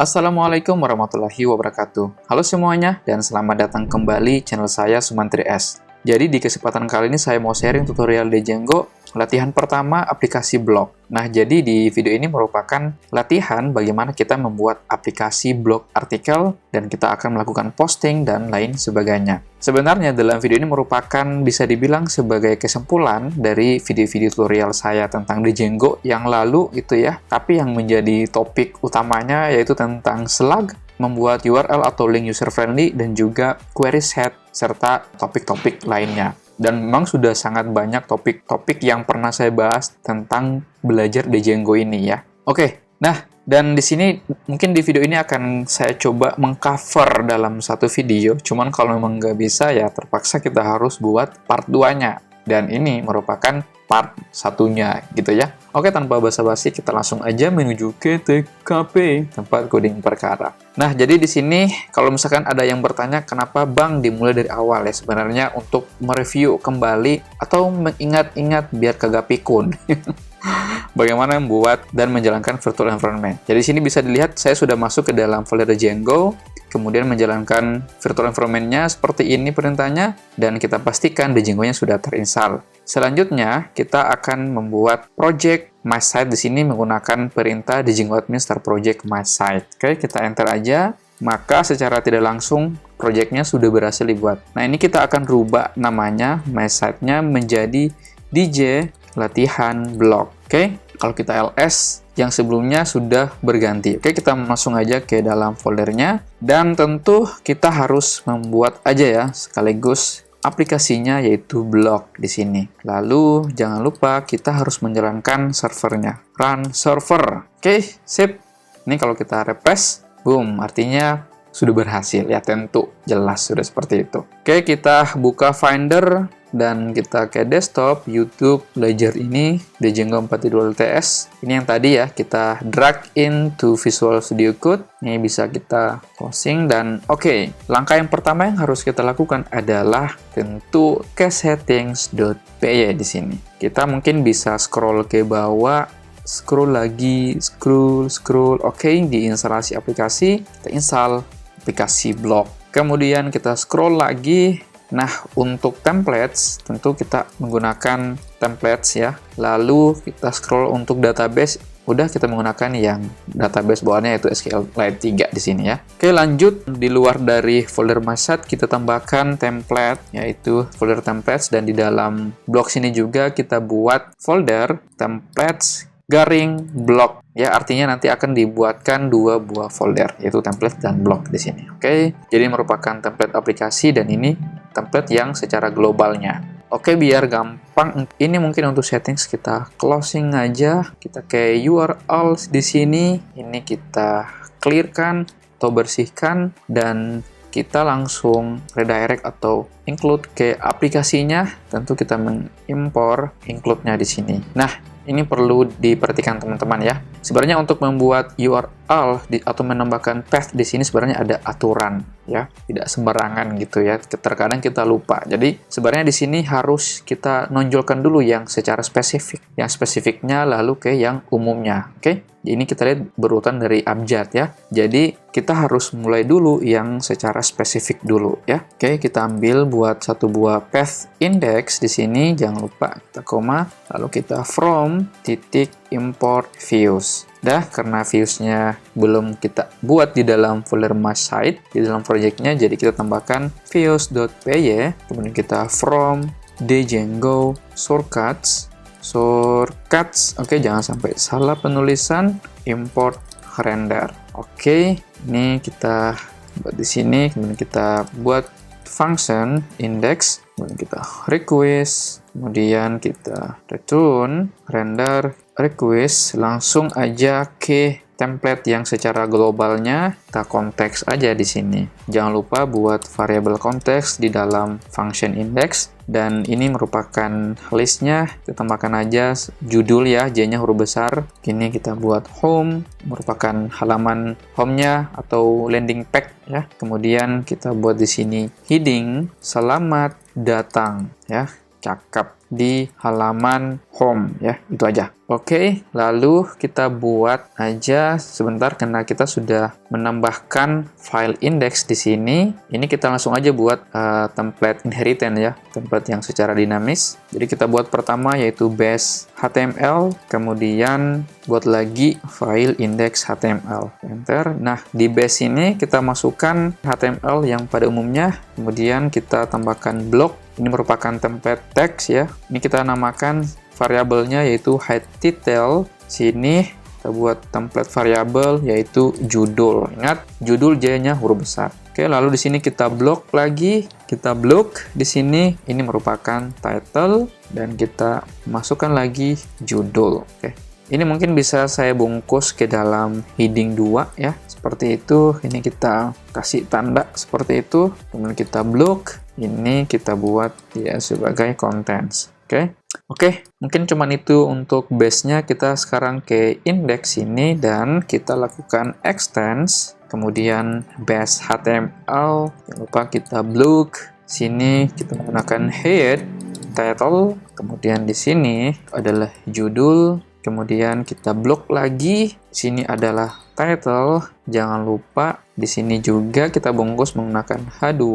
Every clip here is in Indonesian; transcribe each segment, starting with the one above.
Assalamualaikum warahmatullahi wabarakatuh. Halo semuanya, dan selamat datang kembali channel saya Sumantri S. Jadi di kesempatan kali ini saya mau sharing tutorial Django latihan pertama aplikasi blog. Nah, jadi di video ini merupakan latihan bagaimana kita membuat aplikasi blog artikel dan kita akan melakukan posting dan lain sebagainya. Sebenarnya dalam video ini merupakan bisa dibilang sebagai kesimpulan dari video-video tutorial saya tentang Django yang lalu itu ya. Tapi yang menjadi topik utamanya yaitu tentang slug, membuat URL atau link user-friendly, dan juga query set, serta topik-topik lainnya. Dan memang sudah sangat banyak topik-topik yang pernah saya bahas tentang belajar Django ini ya. Oke, nah, dan di sini mungkin di video ini akan saya coba mengcover dalam satu video. Cuman kalau memang nggak bisa ya terpaksa kita harus buat part 2-nya. Dan ini merupakan part satunya gitu ya. Oke, tanpa basa-basi kita langsung aja menuju ke TKP, tempat coding perkara. Nah, jadi di sini kalau misalkan ada yang bertanya kenapa Bang dimulai dari awal ya, sebenarnya untuk mereview kembali atau mengingat-ingat biar kagak pikun. Bagaimana membuat dan menjalankan virtual environment. Jadi di sini bisa dilihat saya sudah masuk ke dalam folder Django, kemudian menjalankan virtual environment-nya seperti ini perintahnya, dan kita pastikan Django-nya sudah terinstall. Selanjutnya, kita akan membuat project my site di sini menggunakan perintah Django admin start project my site. Oke, kita enter aja. Maka secara tidak langsung project-nya sudah berhasil dibuat. Nah, ini kita akan rubah namanya my site-nya menjadi DJ latihan blog. Oke, kalau kita ls yang sebelumnya sudah berganti. Oke, kita langsung aja ke dalam foldernya, dan tentu kita harus membuat aja ya sekaligus aplikasinya, yaitu blog di sini. Lalu jangan lupa kita harus menjalankan servernya, run server. Oke, sip. Ini kalau kita refresh, boom, artinya sudah berhasil ya, tentu jelas sudah seperti itu. Oke, kita buka Finder dan kita ke desktop YouTube belajar ini Django 4.2 LTS. Ini yang tadi ya kita drag into Visual Studio Code. Ini bisa kita closing, dan oke, langkah yang pertama yang harus kita lakukan adalah tentu ke settings.py di sini. Kita mungkin bisa scroll ke bawah, scroll lagi, scroll. Oke, di instalasi aplikasi kita install aplikasi blog. Kemudian kita scroll lagi. Nah, untuk templates, tentu kita menggunakan templates ya. Lalu kita scroll untuk database, udah kita menggunakan yang database bawaannya yaitu SQLite 3 di sini ya. Oke, lanjut di luar dari folder my site kita tambahkan template, yaitu folder templates, dan di dalam blog sini juga kita buat folder templates garing blog ya, artinya nanti akan dibuatkan dua buah folder yaitu template dan blog di sini. Oke, jadi merupakan template aplikasi dan ini template yang secara globalnya. Oke, biar gampang ini mungkin untuk settings kita closing aja. Kita ke URL di sini, ini kita clearkan atau bersihkan, dan kita langsung redirect atau include ke aplikasinya. Tentu kita mengimpor include-nya di sini. Nah, ini perlu diperhatikan teman-teman ya. Sebenarnya untuk membuat URL atau menambahkan path di sini sebenarnya ada aturan ya, tidak sembarangan gitu ya. Terkadang kita lupa. Jadi sebenarnya di sini harus kita nonjolkan dulu yang secara spesifik. Yang spesifiknya lalu ke yang umumnya. Oke? Ini kita lihat berurutan dari abjad ya. Jadi kita harus mulai dulu yang secara spesifik dulu ya. Oke, kita ambil buat satu buah path index di sini, jangan lupa kita koma, lalu kita from titik import views. Dah, karena viewsnya belum kita buat di dalam folder my site, di dalam projectnya, jadi kita tambahkan views.py, kemudian kita from Django shortcuts. Oke, jangan sampai salah penulisan, import render. Oke, ini kita buat di sini, kemudian kita buat function index, kemudian kita request, kemudian kita return render request, langsung aja ke template yang secara globalnya, kita konteks aja di sini. Jangan lupa buat variabel konteks di dalam function index, dan ini merupakan listnya. Kita tambahkan aja judul ya, J-nya huruf besar. Ini kita buat home, merupakan halaman home-nya atau landing page ya. Kemudian kita buat di sini heading, selamat datang ya. Cakep. di halaman home ya, itu aja. Oke, lalu kita buat aja sebentar karena kita sudah menambahkan file index di sini. Ini kita langsung aja buat template inheritance ya, template yang secara dinamis. Jadi kita buat pertama yaitu base HTML, kemudian buat lagi file index HTML. Enter. Nah, di base ini kita masukkan HTML yang pada umumnya, kemudian kita tambahkan blok. Ini merupakan template text ya. Ini kita namakan variabelnya yaitu height title. Sini kita buat template variabel yaitu judul. Ingat, judul J-nya huruf besar. Oke, lalu di sini kita blok lagi. Kita blok di sini, ini merupakan title dan kita masukkan lagi judul. Oke. Ini mungkin bisa saya bungkus ke dalam heading 2 ya. Seperti itu. Ini kita kasih tanda seperti itu. Kemudian kita blok. Ini kita buat ya sebagai contents. Oke, mungkin cuman itu untuk base-nya. Kita sekarang ke index ini dan kita lakukan extends, kemudian base HTML, jangan lupa kita blok. Sini kita menggunakan head, title, kemudian di sini adalah judul, kemudian kita blok lagi. Sini adalah title, jangan lupa di sini juga kita bungkus menggunakan H2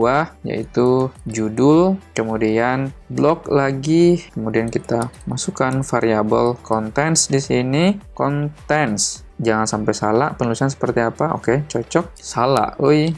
yaitu judul, kemudian blok lagi, kemudian kita masukkan variabel contents di sini. Contents, jangan sampai salah penulisan seperti apa. Oke, cocok. Salah, oi.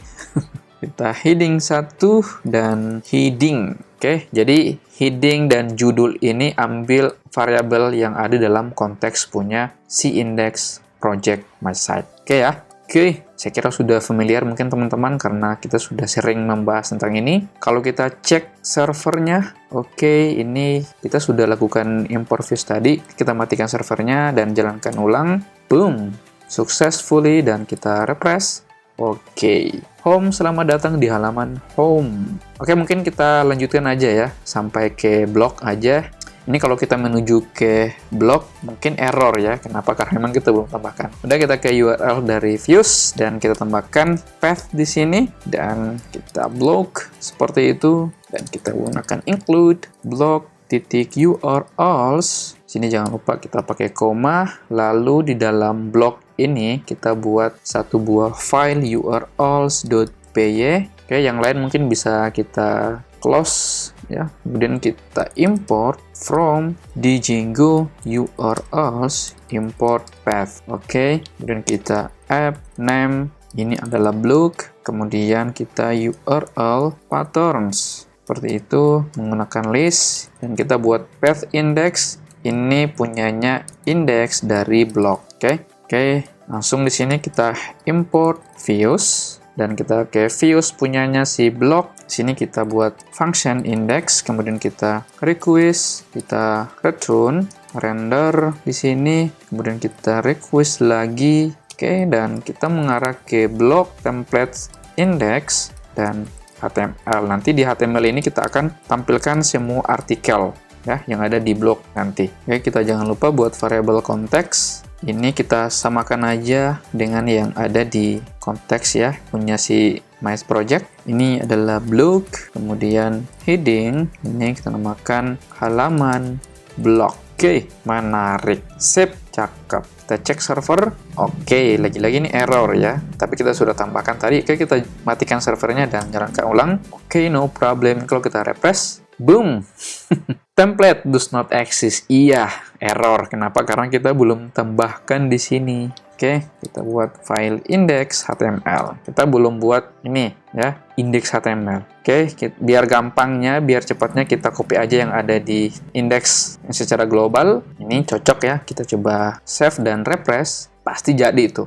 Kita heading 1 dan heading. Oke, jadi heading dan judul ini ambil variabel yang ada dalam konteks punya si index project my site. Oke ya. Oke, saya kira sudah familiar mungkin teman-teman karena kita sudah sering membahas tentang ini. Kalau kita cek servernya, oke, ini kita sudah lakukan import views tadi. Kita matikan servernya dan jalankan ulang. Boom, successfully, dan kita refresh. Oke, home, selamat datang di halaman home. Oke, mungkin kita lanjutkan aja ya, sampai ke blog aja. Ini kalau kita menuju ke blog, mungkin error ya. Kenapa? Karena memang kita belum tambahkan. Udah, kita ke URL dari views, dan kita tambahkan path di sini, dan kita blog seperti itu, dan kita gunakan include blog titik URLs. Sini jangan lupa kita pakai koma, lalu di dalam blog ini kita buat satu buah file urls.py. Oke, yang lain mungkin bisa kita close ya. Kemudian kita import from Django URLs import path. Oke, kemudian kita app name, ini adalah blog, kemudian kita URL patterns. Seperti itu, menggunakan list, dan kita buat path index. Ini punyanya index dari blog. Oke, langsung di sini kita import views, dan kita ke views punyanya si blog. Sini kita buat function index, kemudian kita request, kita return, render di sini, kemudian kita request lagi. Oke, dan kita mengarah ke blog template index dan HTML. Nanti di HTML ini kita akan tampilkan semua artikel ya yang ada di blog nanti. Oke, kita jangan lupa buat variabel konteks. Ini kita samakan aja dengan yang ada di konteks ya, punya si My Project. Ini adalah blog, kemudian heading, ini kita namakan halaman blog. Oke, menarik. Sip, cakep. Kita cek server. Oke, lagi-lagi ini error ya. Tapi kita sudah tambahkan tadi. Oke, kita matikan servernya dan jalankan ulang. Oke, no problem. Kalau kita refresh, boom. Template does not exist. Iya, error. Kenapa? Karena kita belum tambahkan di sini. Oke, kita buat file index HTML. Kita belum buat ini ya, index HTML. Oke, biar gampangnya, biar cepatnya kita copy aja yang ada di index secara global. Ini cocok ya. Kita coba save dan refresh. Pasti jadi itu.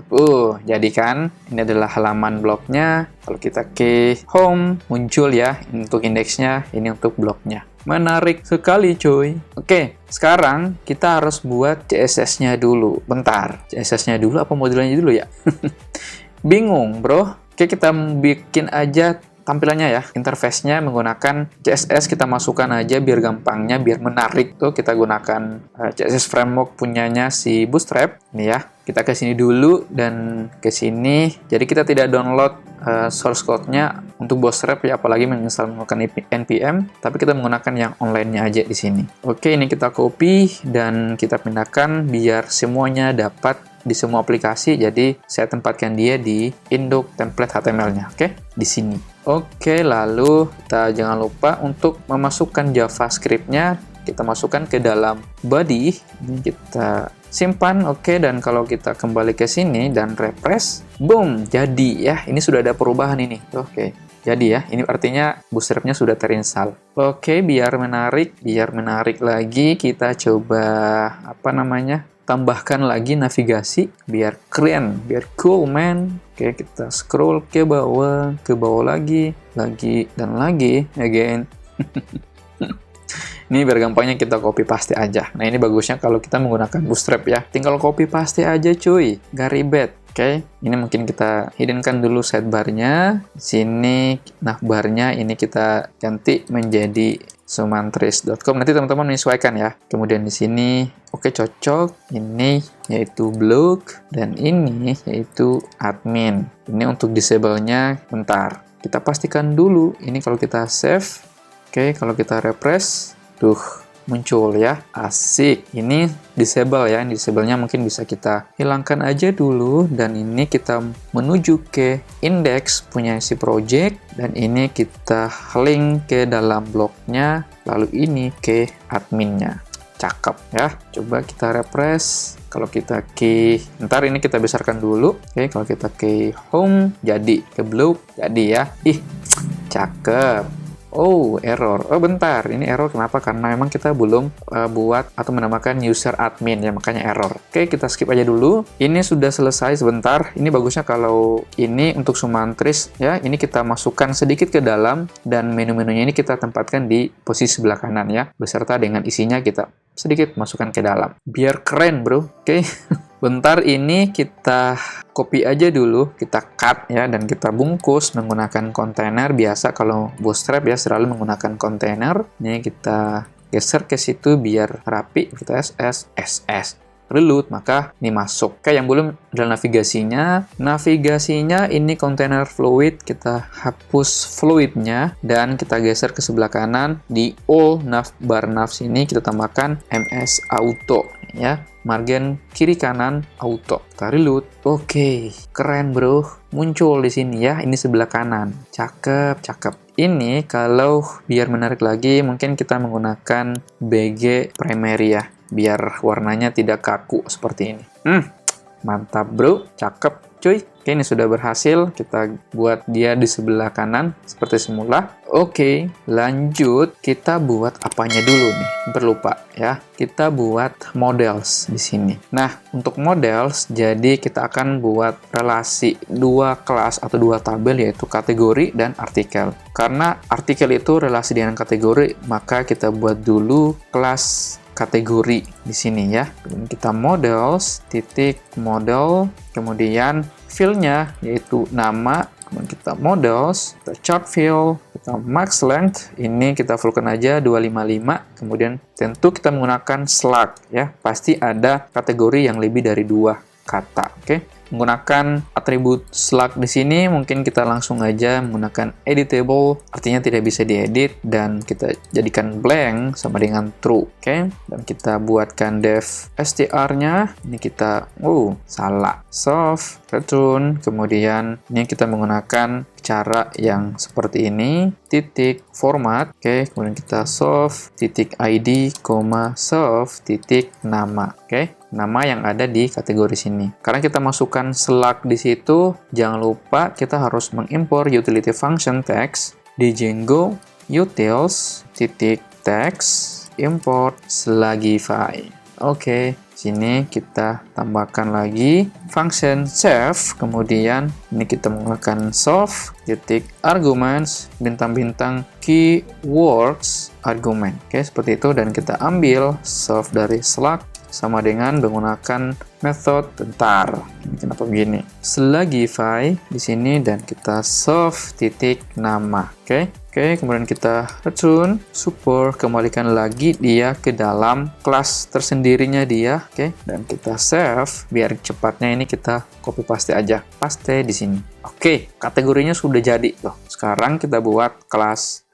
Jadi kan. Ini adalah halaman blognya. Kalau kita ke home, muncul ya untuk indeksnya, ini untuk blognya. Menarik sekali cuy. Oke, sekarang kita harus buat CSS-nya dulu. Bentar, CSS-nya dulu apa modelnya dulu ya? Bingung bro. Oke, kita bikin aja tampilannya ya, interface-nya menggunakan CSS. Kita masukkan aja biar gampangnya, biar menarik tuh kita gunakan CSS framework punyanya si Bootstrap. Ini ya, kita ke sini dulu dan ke sini. Jadi kita tidak download source code-nya untuk Bootstrap ya, apalagi menginstal menggunakan npm, tapi kita menggunakan yang online-nya aja di sini. Oke, ini kita copy dan kita pindahkan biar semuanya dapat di semua aplikasi. Jadi saya tempatkan dia di induk template HTML-nya. Oke, di sini. Oke, lalu kita jangan lupa untuk memasukkan JavaScript-nya. Kita masukkan ke dalam body. Ini kita simpan. Oke, dan kalau kita kembali ke sini dan refresh, boom, jadi ya. Ini sudah ada perubahan ini. Oke. Jadi ya, ini artinya Bootstrap-nya sudah terinstall. Oke, biar menarik lagi, kita coba tambahkan lagi navigasi biar keren, biar cool man. Oke, kita scroll ke bawah lagi, dan lagi, again. Ini biar gampangnya kita copy paste aja. Nah, ini bagusnya kalau kita menggunakan Bootstrap ya. Tinggal copy paste aja cuy, gak ribet. Oke, ini mungkin kita hiddenkan dulu sidebar-nya. Sini navbarnya ini kita ganti menjadi sumantris.com. Nanti teman-teman menyesuaikan ya. Kemudian di sini, oke, cocok. Ini yaitu blog dan ini yaitu admin. Ini untuk disable-nya bentar. Kita pastikan dulu. Ini kalau kita save. Oke, kalau kita refresh, tuh muncul ya, asik. Ini disable ya, disable-nya mungkin bisa kita hilangkan aja dulu, dan ini kita menuju ke index punya si project, dan ini kita link ke dalam blognya, lalu ini ke adminnya. Cakep ya. Coba kita refresh. Kalau kita ke, ntar ini kita besarkan dulu. Oke, kalau kita ke home, jadi ke blog, jadi ya. Ih, cakep. Oh, error. Oh, bentar. Ini error kenapa? Karena memang kita belum buat atau menamakan user admin ya, makanya error. Oke, kita skip aja dulu. Ini sudah selesai sebentar. Ini bagusnya kalau ini untuk Sumantris ya, ini kita masukkan sedikit ke dalam dan menu-menunya ini kita tempatkan di posisi sebelah kanan ya, beserta dengan isinya kita sedikit masukkan ke dalam. Biar keren, bro. Oke. Bentar, ini kita copy aja dulu, kita cut ya, dan kita bungkus menggunakan kontainer. Biasa kalau Bootstrap ya selalu menggunakan kontainer. Ini kita geser ke situ biar rapi. Kita SS reload, maka ini masuk. Oke, yang belum adalah navigasinya. Navigasinya ini container fluid, kita hapus fluidnya dan kita geser ke sebelah kanan. Di all bar nav sini kita tambahkan ms auto ya. Margin kiri kanan auto. Kita reload. Oke, keren bro. Muncul di sini ya. Ini sebelah kanan. Cakep, cakep. Ini kalau biar menarik lagi, mungkin kita menggunakan BG primary ya, biar warnanya tidak kaku seperti ini. Mantap bro, cakep cuy. Oke, ini sudah berhasil. Kita buat dia di sebelah kanan seperti semula. Oke, lanjut kita buat apanya dulu nih? Berlupa ya. Kita buat models di sini. Nah, untuk models, jadi kita akan buat relasi dua kelas atau dua tabel, yaitu kategori dan artikel. Karena artikel itu relasi dengan kategori, maka kita buat dulu kelas kategori di sini ya. Kemudian kita models, titik model, kemudian field-nya yaitu nama, kemudian kita models, kita chart field, kita max length, ini kita fullkan aja 255, kemudian tentu kita menggunakan slug ya, pasti ada kategori yang lebih dari 2 kata. Oke. Menggunakan atribut slug di sini, mungkin kita langsung aja menggunakan editable, artinya tidak bisa diedit, dan kita jadikan blank sama dengan true. Oke, dan kita buatkan def str-nya. Ini kita, salah, soft, return, kemudian ini kita menggunakan cara yang seperti ini, titik format, oke, kemudian kita soft, titik id, soft, titik nama, oke. Nama yang ada di kategori sini. Karena kita masukkan slug di situ, jangan lupa kita harus mengimpor utility function text di Django utils titik text import slugify. Oke, sini kita tambahkan lagi function save, kemudian ini kita menggunakan soft titik arguments bintang-bintang keywords argument. Oke, seperti itu, dan kita ambil soft dari slug sama dengan menggunakan method bentar. Kenapa begini? Slugify di sini dan kita save titik nama. Oke, kemudian kita return super, kembalikan lagi dia ke dalam kelas tersendirinya dia. Oke, dan kita save. Biar cepatnya ini kita copy paste aja. Paste di sini. Oke, kategorinya sudah jadi loh. Sekarang kita buat kelas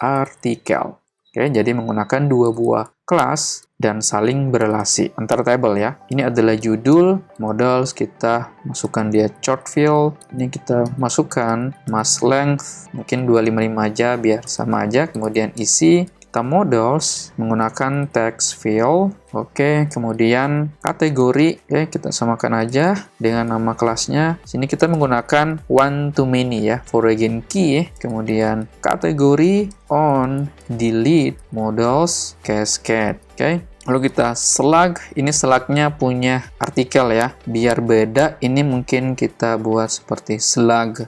artikel. Oke, jadi menggunakan dua buah kelas dan saling berelasi antar table ya. Ini adalah judul, models kita masukkan dia short field. Ini kita masukkan mass length, mungkin 255 aja biar sama aja. Kemudian isi, kita models menggunakan text field. Oke, kemudian kategori, kita samakan aja dengan nama kelasnya. Sini kita menggunakan one to many ya, foreign key. Kemudian kategori on, delete, models, cascade. Oke, lalu kita slug, ini slugnya punya artikel ya. Biar beda, ini mungkin kita buat seperti slug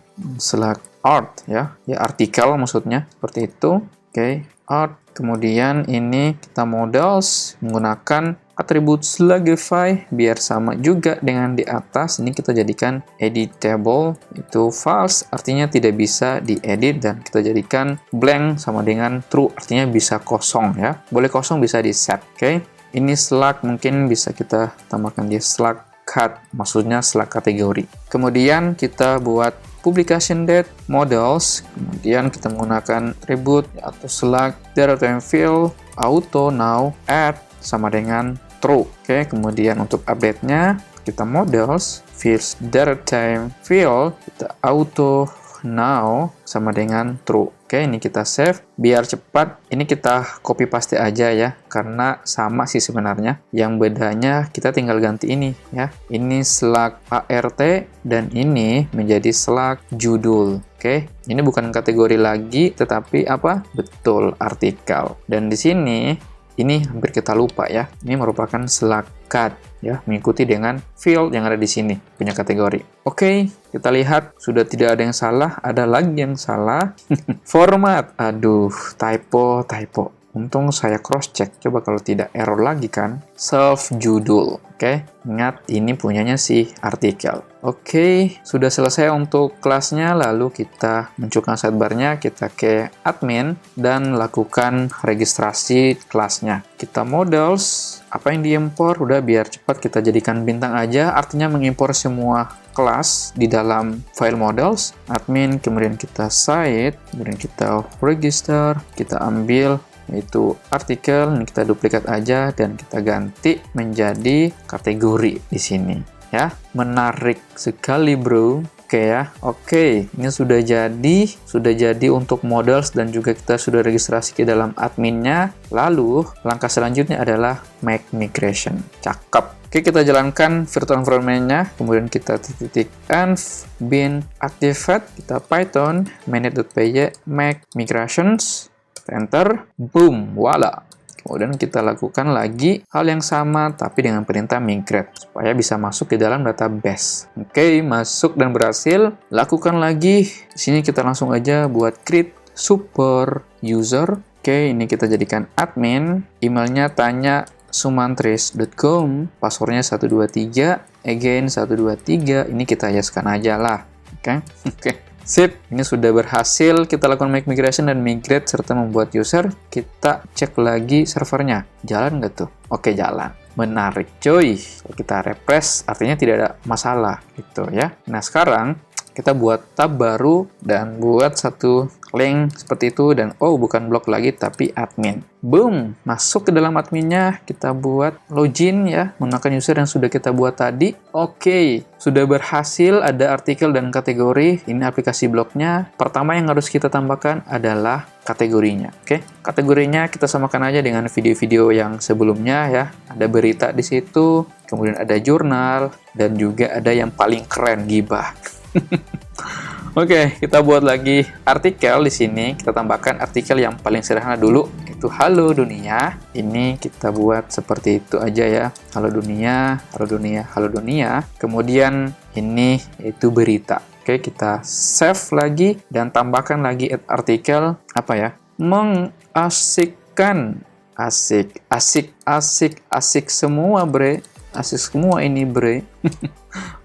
art ya, artikel maksudnya seperti itu. Oke, art. Kemudian ini kita models menggunakan atribut slugify biar sama juga dengan di atas. Ini kita jadikan editable, itu false artinya tidak bisa diedit, dan kita jadikan blank sama dengan true artinya bisa kosong ya. Boleh kosong bisa di set. Oke. Ini slug mungkin bisa kita tambahkan di slug cut, maksudnya slug kategori. Kemudian kita buat publication date, models, kemudian kita menggunakan attribute atau slug date time field, auto now, add sama dengan true. Oke, kemudian untuk update-nya kita models, fields date time field, kita auto now sama dengan true. Oke, ini kita save. Biar cepat, ini kita copy paste aja ya, karena sama sih sebenarnya. Yang bedanya kita tinggal ganti ini ya. Ini slug ART dan ini menjadi slug judul. Oke, ini bukan kategori lagi, tetapi apa? Betul, artikel. Dan di sini, ini hampir kita lupa ya. Ini merupakan slug cut ya, mengikuti dengan field yang ada di sini punya kategori. Oke, kita lihat sudah tidak ada yang salah, ada lagi yang salah. Format, aduh, typo. Untung saya cross check, coba kalau tidak error lagi kan. Self judul. Oke, ingat ini punyanya si artikel. Oke, sudah selesai untuk kelasnya, lalu kita munculkan sidebar-nya, kita ke admin dan lakukan registrasi kelasnya. Kita models, apa yang diimpor udah biar cepat kita jadikan bintang aja, artinya mengimpor semua kelas di dalam file models. Admin, kemudian kita site, kemudian kita register, kita ambil yaitu artikel, ini kita duplikat aja dan kita ganti menjadi kategori di sini ya. Menarik sekali bro. Oke ya, oke, ini sudah jadi untuk models dan juga kita sudah registrasi ke dalam adminnya. Lalu langkah selanjutnya adalah make migration. Cakep. Oke, kita jalankan virtual environment-nya, kemudian kita titik env bin activate, kita python manage.py make migrations, enter, boom, voila. Kemudian kita lakukan lagi hal yang sama tapi dengan perintah migrate supaya bisa masuk ke dalam database. Oke, masuk dan berhasil. Lakukan lagi. Di sini kita langsung aja buat create super user. Oke, ini kita jadikan admin. Emailnya tanya sumantris.com, passwordnya 123, again 123. Ini kita hiaskan aja lah. Oke. Sip, ini sudah berhasil. Kita lakukan make migration dan migrate serta membuat user. Kita cek lagi servernya. Jalan nggak tuh? Oke, jalan. Menarik, coy. Kalau kita refresh, artinya tidak ada masalah gitu ya. Nah, sekarang kita buat tab baru dan buat satu link seperti itu dan bukan blog lagi tapi admin. Boom, masuk ke dalam adminnya, kita buat login ya menggunakan user yang sudah kita buat tadi. Oke, sudah berhasil, ada artikel dan kategori. Ini aplikasi blognya. Pertama yang harus kita tambahkan adalah kategorinya. Oke, kategorinya kita samakan aja dengan video-video yang sebelumnya ya. Ada berita di situ, kemudian ada jurnal dan juga ada yang paling keren, gibah. Oke, kita buat lagi artikel di sini. Kita tambahkan artikel yang paling sederhana dulu, itu halo dunia. Ini kita buat seperti itu aja ya. Halo dunia, halo dunia, halo dunia. Kemudian ini yaitu berita. Oke, kita save lagi dan tambahkan lagi artikel apa ya? Mengasikkan Asik, asik, asik, asik semua, bre. Asik semua ini, bre.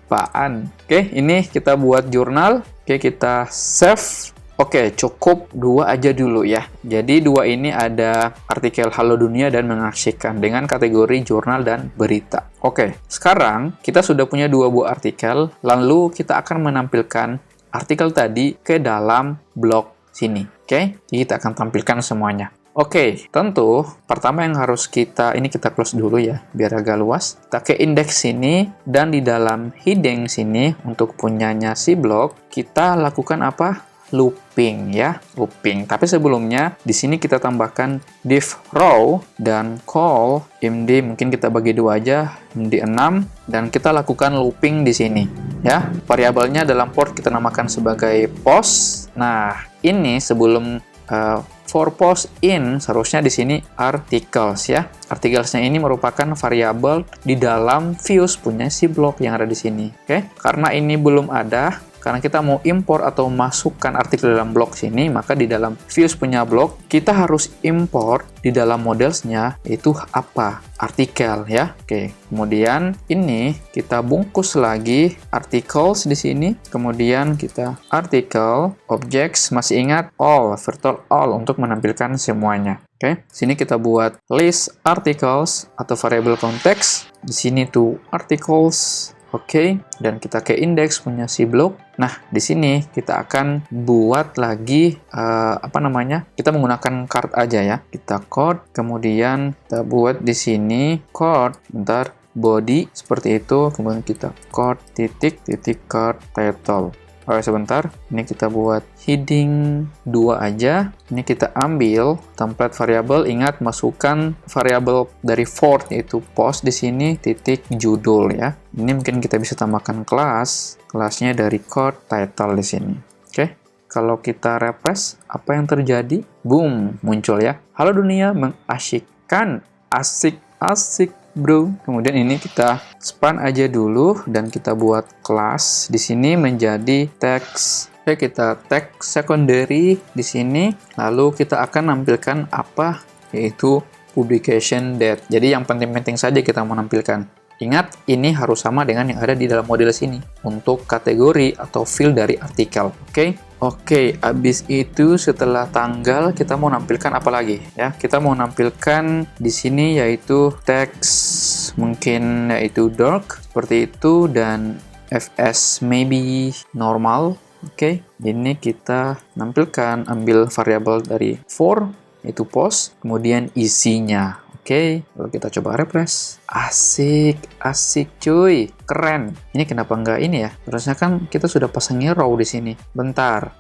Apaan? Oke, ini kita buat jurnal. Oke, kita save. Oke, cukup 2 aja dulu ya. Jadi 2 ini ada artikel Halo Dunia dan Mengasyikkan dengan kategori jurnal dan berita. Oke, sekarang kita sudah punya 2 buah artikel, lalu kita akan menampilkan artikel tadi ke dalam blog sini. Oke, kita akan tampilkan semuanya. Oke, tentu pertama yang harus ini kita close dulu ya, biar agak luas. Kita ke indeks sini, dan di dalam heading sini, untuk punyanya si blog, kita lakukan apa? Looping ya, looping. Tapi sebelumnya di sini kita tambahkan div row dan call md, mungkin kita bagi 2 aja, md 6, dan kita lakukan looping di sini ya. Variabelnya dalam port kita namakan sebagai post. Nah, ini sebelum for post in, seharusnya di sini articles ya. Articlesnya ini merupakan variabel di dalam views punya si blog yang ada di sini. Oke, karena ini belum ada, karena kita mau import atau masukkan artikel dalam blog sini, maka di dalam views punya blog kita harus import di dalam modelsnya itu apa? Artikel ya. Oke, kemudian ini kita bungkus lagi articles di sini, kemudian kita article objects, masih ingat all, virtual all untuk menampilkan semuanya. Oke, sini kita buat list articles atau variable konteks. Di sini tuh articles. Oke, dan kita ke indeks punya si blog. Nah, di sini kita akan buat lagi kita menggunakan card aja ya. Kita code, kemudian kita buat di sini code, bentar, body seperti itu, kemudian kita code titik card title. Oke, sebentar. Ini kita buat heading 2 aja. Ini kita ambil template variabel. Ingat, masukkan variabel dari Ford, yaitu post di sini, titik judul ya. Ini mungkin kita bisa tambahkan kelas. Kelasnya dari code title di sini. Oke. Kalau kita refresh, apa yang terjadi? Boom, muncul ya. Halo dunia, mengasyikkan. Asik, bro. Kemudian ini kita span aja dulu dan kita buat kelas di sini menjadi text. Oke, kita tag secondary di sini. Lalu kita akan nampilkan apa? Yaitu publication date. Jadi yang penting-penting saja kita mau nampilkan. Ingat, ini harus sama dengan yang ada di dalam model sini untuk kategori atau field dari artikel. Oke, habis itu setelah tanggal kita mau nampilkan apa lagi ya? Kita mau nampilkan di sini yaitu text, mungkin yaitu dark seperti itu, dan fs maybe normal. Oke, ini kita nampilkan, ambil variabel dari for yaitu post, kemudian isinya. Oke, lalu kita coba refresh. Asik cuy, keren. Ini kenapa nggak ini ya? Harusnya kan kita sudah pasangnya row di sini. Bentar.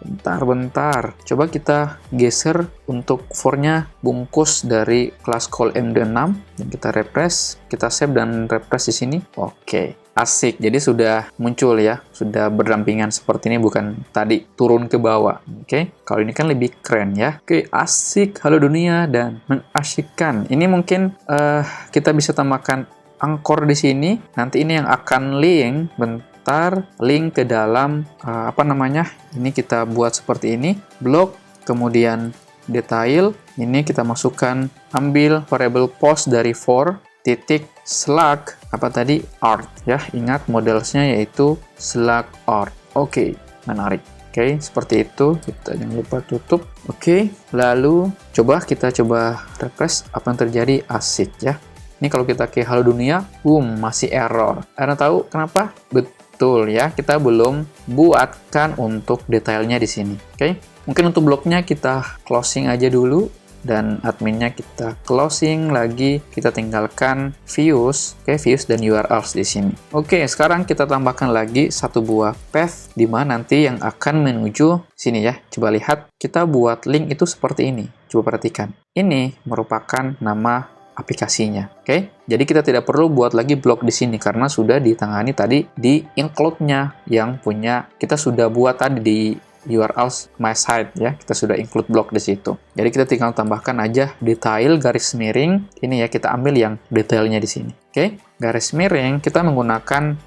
Coba kita geser untuk for-nya bungkus dari kelas call md6 dan kita refresh, kita save dan refresh di sini. Oke. Asik, jadi sudah muncul ya, sudah berdampingan seperti ini, bukan tadi turun ke bawah. Oke, kalau ini kan lebih keren ya. Oke, asik, halo dunia dan mengasyikkan. Ini mungkin kita bisa tambahkan anchor di sini. Nanti ini yang akan link, link ke dalam Ini kita buat seperti ini, blog, kemudian detail. Ini kita masukkan, ambil variable post dari for titik slug art ya. Ingat modelsnya yaitu slug art. Oke, menarik. Oke, seperti itu. Kita jangan lupa tutup. Oke, lalu kita coba refresh, apa yang terjadi. Asik ya. Ini kalau kita ke halo dunia, boom, masih error. Anda tahu kenapa? Betul ya, kita belum buatkan untuk detailnya di sini. Oke, mungkin untuk blognya kita closing aja dulu. Dan adminnya kita closing lagi, kita tinggalkan views, views dan URLs di sini. Oke, sekarang kita tambahkan lagi satu buah path di mana nanti yang akan menuju sini ya. Coba lihat, kita buat link itu seperti ini. Coba perhatikan. Ini merupakan nama aplikasinya. Jadi kita tidak perlu buat lagi blog di sini karena sudah ditangani tadi di include-nya yang punya kita sudah buat tadi di URLs my site ya, kita sudah include blog di situ. Jadi kita tinggal tambahkan aja detail garis miring. Ini ya, kita ambil yang detailnya di sini. Garis miring kita menggunakan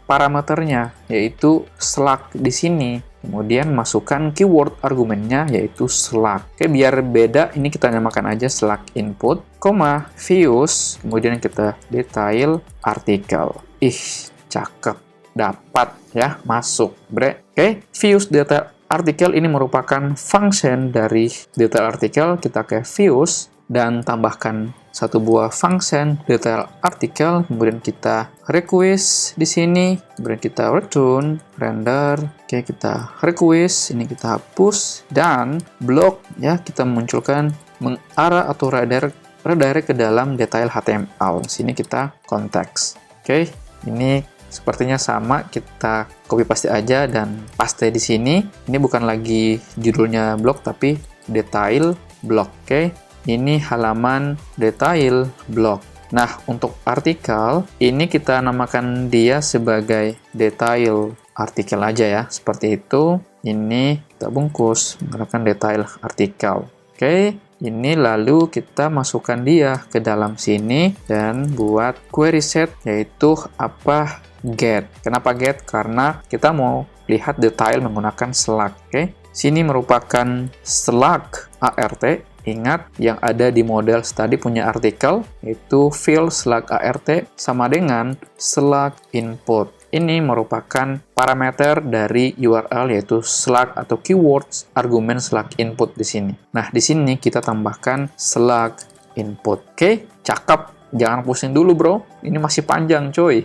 parameternya yaitu slug di sini. kemudian masukkan keyword argumennya yaitu slug. Oke, biar beda ini kita namakan aja slug input, koma views, kemudian kita detail artikel. Ih, cakep, dapat ya, masuk bre. Oke, views detail artikel ini merupakan function dari detail artikel. Kita ke views dan tambahkan satu buah function detail artikel, kemudian kita request di sini, kemudian kita return render. Oke, kita request, ini kita hapus, dan block ya, kita munculkan mengarah atau redirect ke dalam detail HTML. Sini kita konteks. Oke, ini sepertinya sama, kita copy paste aja dan paste di sini. Ini bukan lagi judulnya blog tapi detail blog. Oke. Ini halaman detail blog. Nah, untuk artikel, ini kita namakan dia sebagai detail artikel aja ya. Seperti itu. Ini kita bungkus menggunakan detail artikel. Oke, ini lalu kita masukkan dia ke dalam sini dan buat query set, yaitu apa? Get. Kenapa get? Karena kita mau lihat detail menggunakan slug. Oke, sini merupakan slug ART. Ingat, yang ada di model tadi punya artikel, yaitu field slug ART sama dengan slug input. Ini merupakan parameter dari URL, yaitu slug atau keywords argumen slug input di sini. Nah, di sini kita tambahkan slug input. Oke, cakep. Jangan pusing dulu, bro. Ini masih panjang, coy.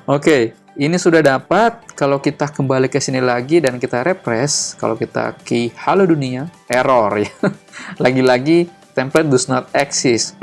Oke. Ini sudah dapat. Kalau kita kembali ke sini lagi dan kita refresh, kalau kita key halo dunia, error ya. Lagi-lagi template does not exist.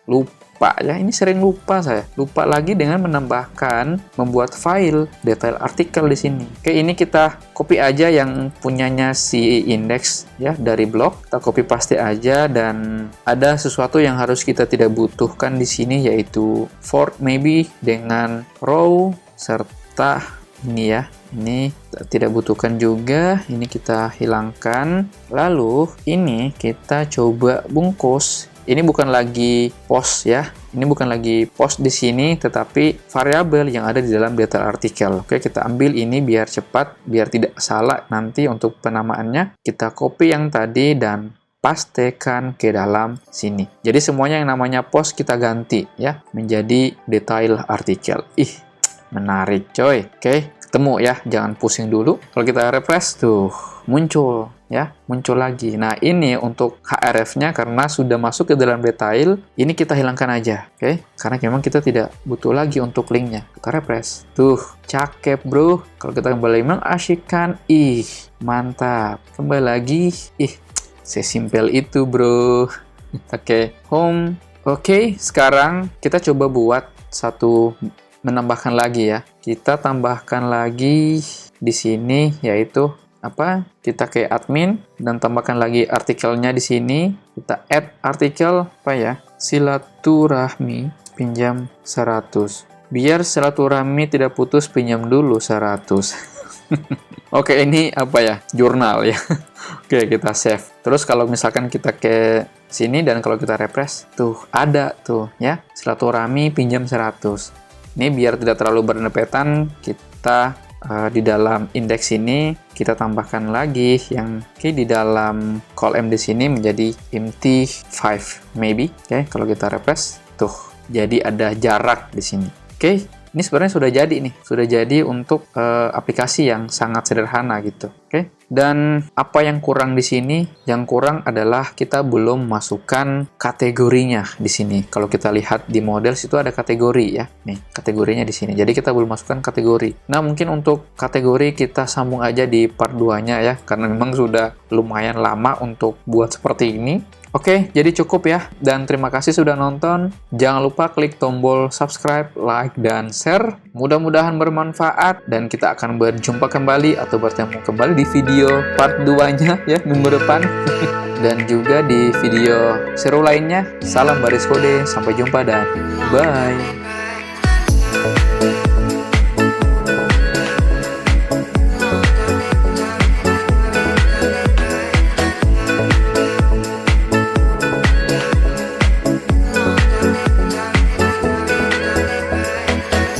Lupa ya, ini sering lupa saya. Lupa lagi dengan membuat file detail artikel di sini. Oke, ini kita copy aja yang punyanya si index ya dari blog. Kita copy paste aja, dan ada sesuatu yang harus kita tidak butuhkan di sini, yaitu for maybe dengan row serta ini ya, ini tidak butuhkan juga, ini kita hilangkan. Lalu ini kita coba bungkus. Ini bukan lagi post ya, ini bukan lagi post di sini, tetapi variabel yang ada di dalam detail artikel. Oke, kita ambil ini biar cepat, biar tidak salah nanti untuk penamaannya. Kita copy yang tadi dan pastekan ke dalam sini. Jadi semuanya yang namanya post kita ganti ya menjadi detail artikel. Ih, menarik coy. Oke, ketemu ya, jangan pusing dulu. Kalau kita refresh tuh muncul ya, muncul lagi. Nah, ini untuk href-nya karena sudah masuk ke dalam detail, ini kita hilangkan aja. Oke, karena memang kita tidak butuh lagi untuk linknya. Kita refresh. Tuh, cakep bro. Kalau kita kembali mengasyikkan, ih, mantap. Kembali lagi, ih, sesimpel itu bro. Oke, home. Oke, sekarang kita coba buat menambahkan lagi ya. Kita tambahkan lagi di sini, yaitu apa? Kita ke admin dan tambahkan lagi artikelnya di sini. Kita add artikel apa ya? Silaturahmi pinjam 100. Biar silaturahmi tidak putus, pinjam dulu 100. Oke, ini apa ya? Jurnal ya. Oke, kita save. Terus kalau misalkan kita ke sini dan kalau kita refresh, tuh ada tuh ya. Silaturahmi pinjam 100. Ini biar tidak terlalu berdempetan, kita di dalam indeks ini kita tambahkan lagi yang di dalam column di sini menjadi empty 5 maybe. Oke, kalau kita refresh, tuh jadi ada jarak di sini. Oke, ini sebenarnya sudah jadi nih, sudah jadi untuk aplikasi yang sangat sederhana gitu. Oke. Dan apa yang kurang di sini? Yang kurang adalah kita belum masukkan kategorinya di sini. Kalau kita lihat di model situ ada kategori ya. Nih, kategorinya di sini. Jadi kita belum masukkan kategori. Nah, mungkin untuk kategori kita sambung aja di part 2-nya ya, karena memang sudah lumayan lama untuk buat seperti ini. Oke, jadi cukup ya. Dan terima kasih sudah nonton. Jangan lupa klik tombol subscribe, like, dan share. Mudah-mudahan bermanfaat dan kita akan berjumpa kembali atau bertemu kembali di video part 2-nya ya minggu depan. Dan juga di video seru lainnya. Salam baris kode, sampai jumpa dan bye.